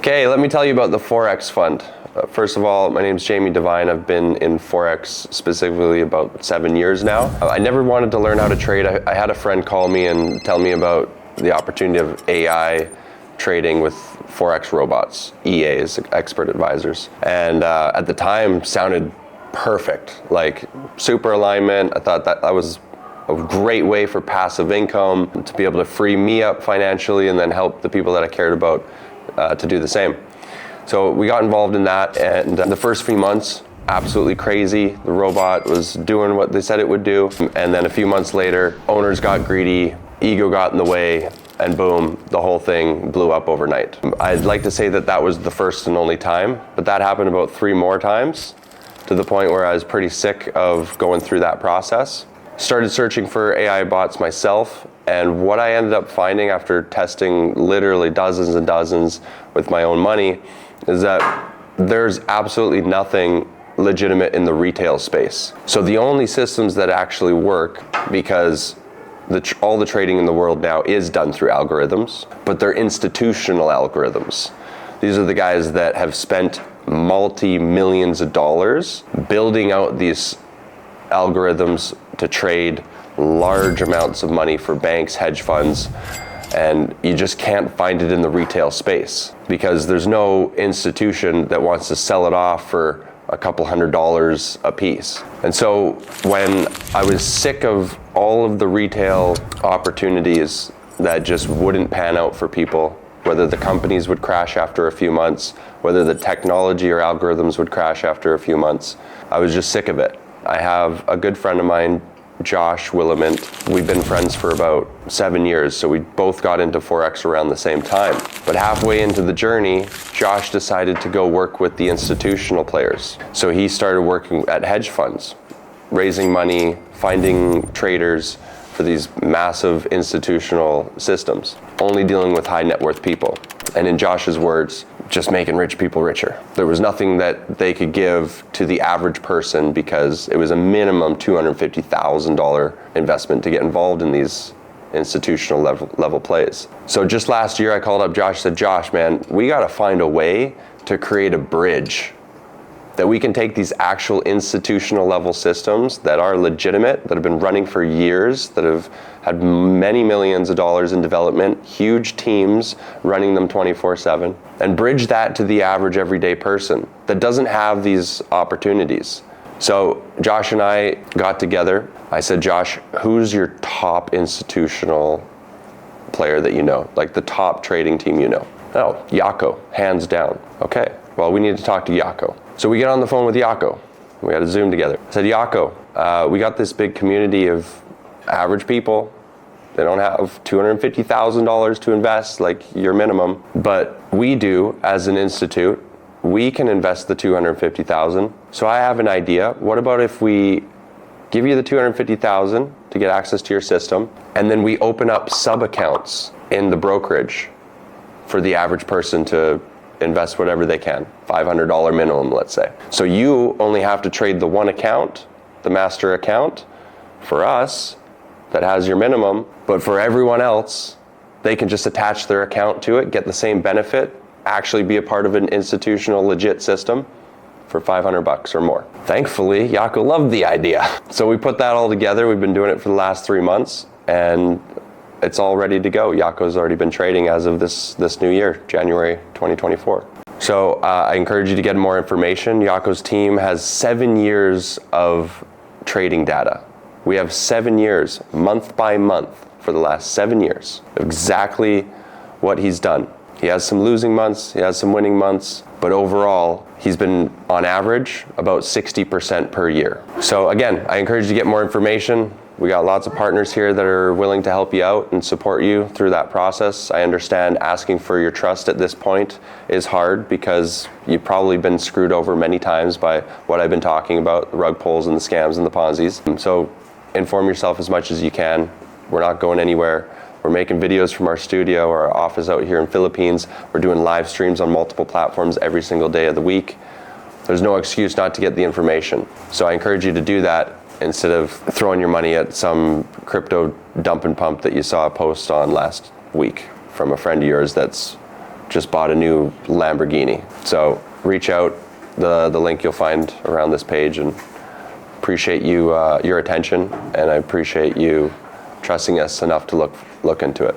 Okay, let me tell you about the Forex fund. First of all, my name is Jamie Devine. I've been in Forex specifically about 7 years now. I never wanted to learn how to trade. I had a friend call me and tell me about the opportunity of AI trading with Forex robots, EAs, expert advisors. And at the time, sounded perfect, like super alignment. I thought that was a great way for passive income, to be able to free me up financially and then help the people that I cared about to do the same. So we got involved in that, and the first few months, absolutely crazy. The robot was doing what they said it would do, and then a few months later, owners got greedy, ego got in the way, and boom, the whole thing blew up overnight. I'd like to say that that was the first and only time, but that happened about 3 more times, to the point where I was pretty sick of going through that process. Started searching for AI bots myself, and what I ended up finding after testing literally dozens and dozens with my own money is that there's absolutely nothing legitimate in the retail space. So the only systems that actually work, because all the trading in the world now is done through algorithms, but they're institutional algorithms. These are the guys that have spent multi-millions of dollars building out these algorithms to trade large amounts of money for banks, hedge funds, and you just can't find it in the retail space because there's no institution that wants to sell it off for a couple $100s a piece. And so when I was sick of all of the retail opportunities that just wouldn't pan out for people, whether the companies would crash after a few months, whether the technology or algorithms would crash after a few months, I was just sick of it. I have a good friend of mine, Josh Willamant. We've been friends for about 7 years, so we both got into Forex around the same time. But halfway into the journey, Josh decided to go work with the institutional players. So he started working at hedge funds, raising money, finding traders for these massive institutional systems, only dealing with high net worth people. And in Josh's words, just making rich people richer. There was nothing that they could give to the average person because it was a minimum $250,000 investment to get involved in these institutional level plays. So just last year I called up Josh and said, Josh, man, we gotta find a way to create a bridge that we can take these actual institutional level systems that are legitimate, that have been running for years, that have had many millions of dollars in development, huge teams running them 24/7, and bridge that to the average everyday person that doesn't have these opportunities. So Josh and I got together. I said, Josh, who's your top institutional player that you know? Like the top trading team you know? Oh, Yako, hands down. Okay, well, we need to talk to Yako. So we get on the phone with Yako. We got a Zoom together. I said, Yako, we got this big community of average people. They don't have $250,000 to invest, like your minimum. But we do, as an institute, we can invest the $250,000. So I have an idea. What about if we give you the $250,000 to get access to your system, and then we open up sub-accounts in the brokerage for the average person to invest whatever they can, $500 minimum, let's say. So you only have to trade the one account, the master account, for us, that has your minimum, but for everyone else, they can just attach their account to it, get the same benefit, actually be a part of an institutional legit system for $500 or more. Thankfully, Yako loved the idea. So we put that all together. We've been doing it for the last 3 months, and it's all ready to go. Yako's already been trading as of this new year, January 2024. So I encourage you to get more information. Yako's team has 7 years of trading data. We have 7 years, month by month, for the last 7 years, exactly what he's done. He has some losing months, he has some winning months, but overall, he's been on average about 60% per year. So again, I encourage you to get more information. We got lots of partners here that are willing to help you out and support you through that process. I understand asking for your trust at this point is hard because you've probably been screwed over many times by what I've been talking about, the rug pulls and the scams and the Ponzi's. So inform yourself as much as you can. We're not going anywhere. We're making videos from our studio or our office out here in Philippines. We're doing live streams on multiple platforms every single day of the week. There's no excuse not to get the information. So I encourage you to do that instead of throwing your money at some crypto dump and pump that you saw a post on last week from a friend of yours that's just bought a new Lamborghini. So reach out, the link you'll find around this page, and appreciate you your attention, and I appreciate you trusting us enough to look into it.